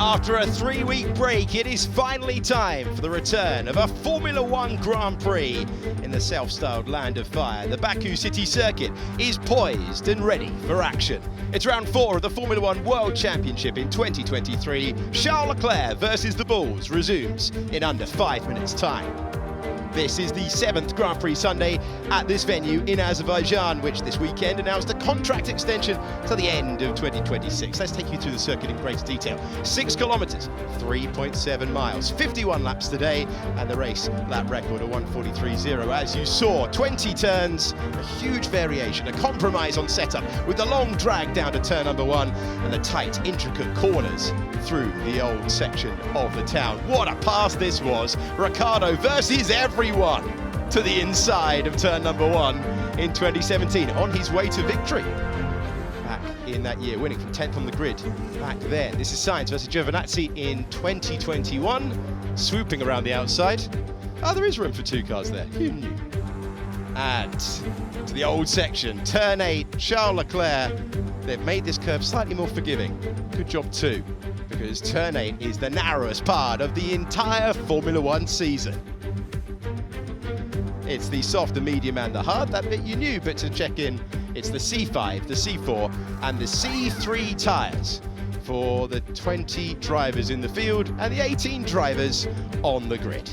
After a 3-week break, it is finally time for the return of a Formula One Grand Prix in the self-styled Land of Fire. The Baku City Circuit is poised and ready for action. It's round 4 of the Formula One World Championship in 2023. Charles Leclerc versus the Bulls resumes in under 5 minutes' time. This is the 7th Grand Prix Sunday at this venue in Azerbaijan, which this weekend announced a contract extension to the end of 2026. Let's take you through the circuit in greater detail. 6 kilometres, 3.7 miles, 51 laps today, and the race lap record of 1:43.0. As you saw, 20 turns, a huge variation, a compromise on setup with the long drag down to turn number 1 and the tight, intricate corners through the old section of the town. What a pass this was. Ricciardo versus everyone to the inside of turn number 1 in 2017, on his way to victory back in that year, winning from 10th on the grid back then. This is Sainz versus Giovinazzi in 2021, swooping around the outside. Oh, there is room for 2 cars there, who knew? And to the old section, turn 8, Charles Leclerc. They've made this curve slightly more forgiving. Good job too, because turn 8 is the narrowest part of the entire Formula One season. It's the soft, the medium and the hard, that bit you knew, but to check in, it's the C5, the C4 and the C3 tyres for the 20 drivers in the field and the 18 drivers on the grid.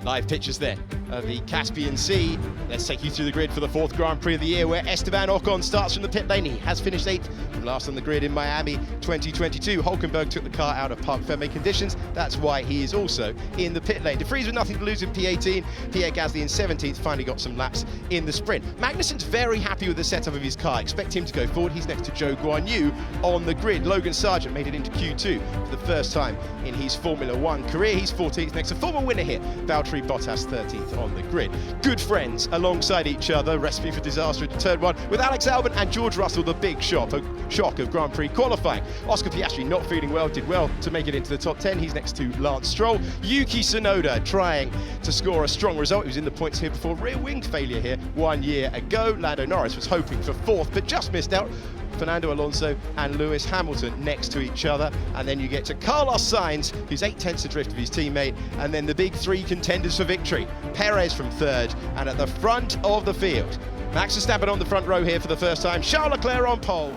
Live pictures then of the Caspian Sea. Let's take you through the grid for the 4th Grand Prix of the year, where Esteban Ocon starts from the pit lane. He has finished 8th from last on the grid in Miami 2022. Hulkenberg took the car out of Parc Fermé conditions. That's why he is also in the pit lane. De Vries with nothing to lose in P18. Pierre Gasly in 17th finally got some laps in the sprint. Magnussen's very happy with the setup of his car. Expect him to go forward. He's next to Zhou Guanyu on the grid. Logan Sargent made it into Q2 for the first time in his Formula One career. He's 14th next to former winner here, Valtteri Bottas, 13th on the grid. Good friends alongside each other. Recipe for disaster at turn 1 with Alex Albon and George Russell, the big shock of Grand Prix qualifying. Oscar Piastri not feeling well, did well to make it into the top 10. He's next to Lance Stroll. Yuki Tsunoda trying to score a strong result. He was in the points here before rear wing failure here 1 year ago. Lando Norris was hoping for 4th but just missed out. Fernando Alonso and Lewis Hamilton next to each other, and then you get to Carlos Sainz, who's 8/10 adrift of his teammate, and then the big 3 contenders for victory. Perez from 3rd, and at the front of the field, Max Verstappen on the front row here for the first time, Charles Leclerc on pole.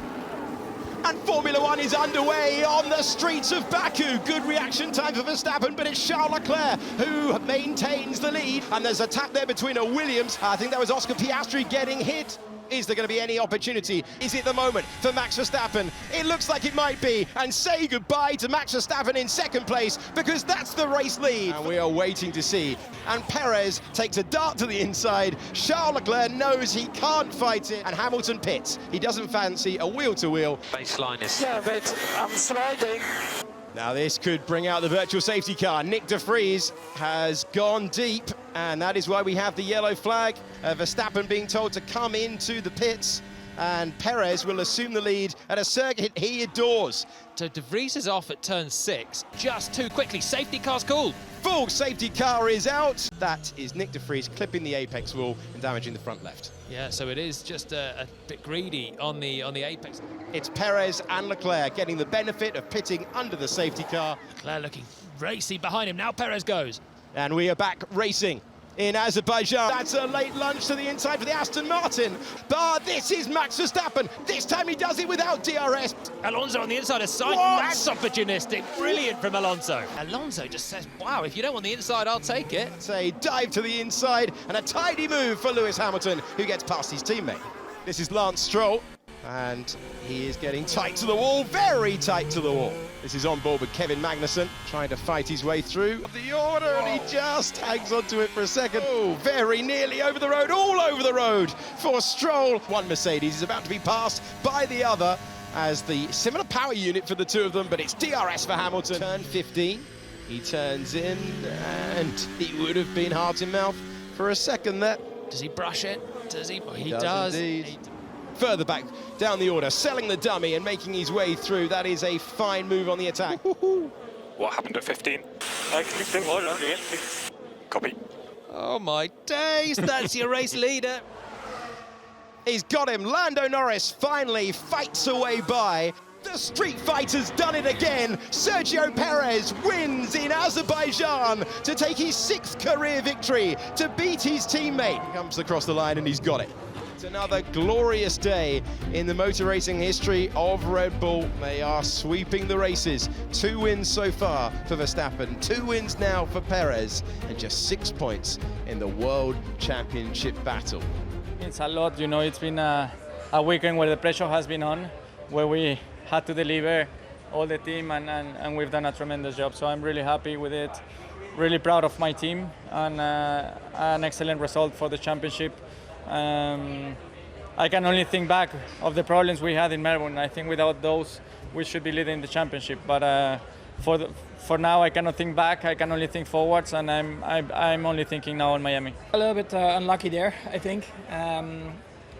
And Formula One is underway on the streets of Baku. Good reaction time for Verstappen, but it's Charles Leclerc who maintains the lead, and there's a tap there between a Williams. I think that was Oscar Piastri getting hit. Is there going to be any opportunity? Is it the moment for Max Verstappen? It looks like it might be. And say goodbye to Max Verstappen in 2nd place, because that's the race lead. And we are waiting to see. And Perez takes a dart to the inside. Charles Leclerc knows he can't fight it. And Hamilton pits. He doesn't fancy a wheel-to-wheel. Baseline is... Yeah, but I'm sliding. Now this could bring out the virtual safety car. Nick De Vries has gone deep, and that is why we have the yellow flag. Verstappen being told to come into the pits, and Perez will assume the lead at a circuit he adores. So De Vries is off at turn 6, just too quickly. Safety car's called. Full safety car is out. That is Nick De Vries clipping the apex wall and damaging the front left. Yeah, so it is just a bit greedy on the apex. It's Perez and Leclerc getting the benefit of pitting under the safety car. Leclerc looking racy behind him. Now Perez goes. And we are back racing in Azerbaijan. That's a late lunge to the inside for the Aston Martin. But this is Max Verstappen. This time he does it without DRS. Alonso on the inside of Sainz. That's opportunistic. Brilliant from Alonso. Alonso just says, wow, if you don't want the inside, I'll take it. It's a dive to the inside and a tidy move for Lewis Hamilton, who gets past his teammate. This is Lance Stroll, and he is getting tight to the wall, very tight to the wall. This is on board with Kevin Magnussen, trying to fight his way through the order, and he just hangs onto it for a second. Oh, very nearly over the road, all over the road for Stroll. One Mercedes is about to be passed by the other as the similar power unit for the two of them, but it's DRS for Hamilton. Turn 15, he turns in, and he would have been heart in mouth for a second there. Does he brush it? Does he? He does. Further back down the order, selling the dummy and making his way through. That is a fine move on the attack. What happened at 15? Copy. Oh my days, that's your race leader. He's got him. Lando Norris finally fights away by. The Street Fighter's done it again. Sergio Perez wins in Azerbaijan to take his 6th career victory, to beat his teammate. He comes across the line and he's got it. It's another glorious day in the motor racing history of Red Bull. They are sweeping the races. 2 wins so far for Verstappen, 2 wins now for Perez, and just 6 points in the World Championship battle. It's a lot, you know, it's been a weekend where the pressure has been on, where we had to deliver all the team, and we've done a tremendous job. So I'm really happy with it, really proud of my team, and an excellent result for the championship. I can only think back of the problems we had in Melbourne. I think without those, we should be leading the championship. But for now, I cannot think back. I can only think forwards, and I'm only thinking now on Miami. A little bit unlucky there, I think.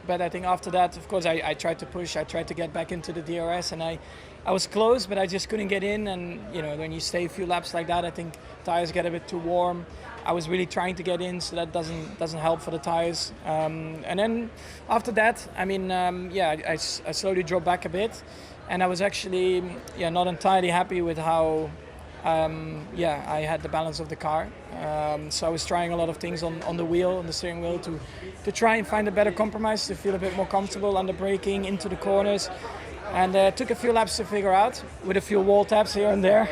But I think after that, of course, I tried to push. I tried to get back into the DRS, and I was close, but I just couldn't get in. And you know, when you stay a few laps like that, I think tires get a bit too warm. I was really trying to get in, so that doesn't help for the tires. And then after that, I mean, I slowly dropped back a bit, and I was actually not entirely happy with how I had the balance of the car. So I was trying a lot of things on the wheel, on the steering wheel, to try and find a better compromise, to feel a bit more comfortable under braking into the corners. And took a few laps to figure out, with a few wall taps here and there.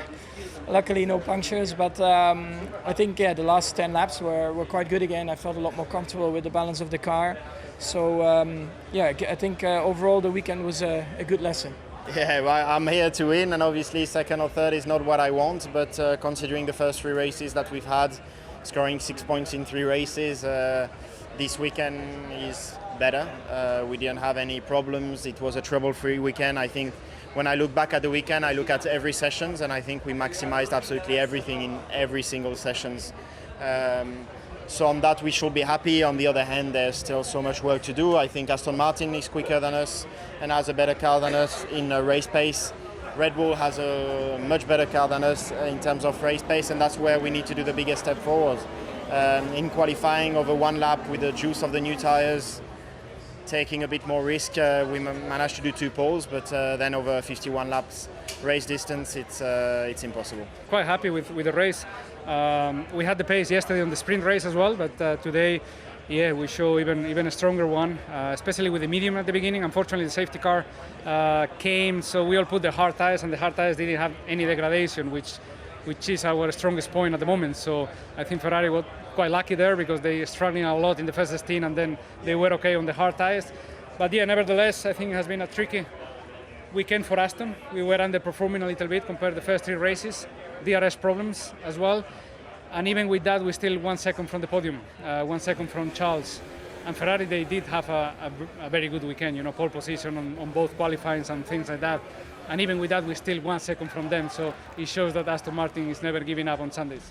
Luckily no punctures, but I think the last 10 laps were quite good again. I felt a lot more comfortable with the balance of the car. So I think overall the weekend was a good lesson. Yeah, well, I'm here to win, and obviously second or third is not what I want, but considering the first 3 races that we've had, scoring 6 points in 3 races, this weekend is better. We didn't have any problems. It was a trouble-free weekend. I think when I look back at the weekend, I look at every sessions, and I think we maximized absolutely everything in every single sessions. So on that, we should be happy. On the other hand, there's still so much work to do. I think Aston Martin is quicker than us and has a better car than us in race pace. Red Bull has a much better car than us in terms of race pace, and that's where we need to do the biggest step forward. In qualifying over 1 lap with the juice of the new tires, taking a bit more risk, we managed to do 2 poles, but then over 51 laps race distance, it's impossible. Quite happy with the race. We had the pace yesterday on the sprint race as well, but today, we show even a stronger one, especially with the medium at the beginning. Unfortunately, the safety car came, so we all put the hard tires, and the hard tires didn't have any degradation, which is our strongest point at the moment. So I think Ferrari was quite lucky there, because they were struggling a lot in the first stint, and then they were okay on the hard tires. But nevertheless, I think it has been a tricky weekend for Aston. We were underperforming a little bit compared to the first 3 races. DRS problems as well. And even with that, we're still 1 second from the podium, 1 second from Charles. And Ferrari, they did have a very good weekend, pole position on both qualifying and things like that. And even with that, we're still 1 second from them. So it shows that Aston Martin is never giving up on Sundays.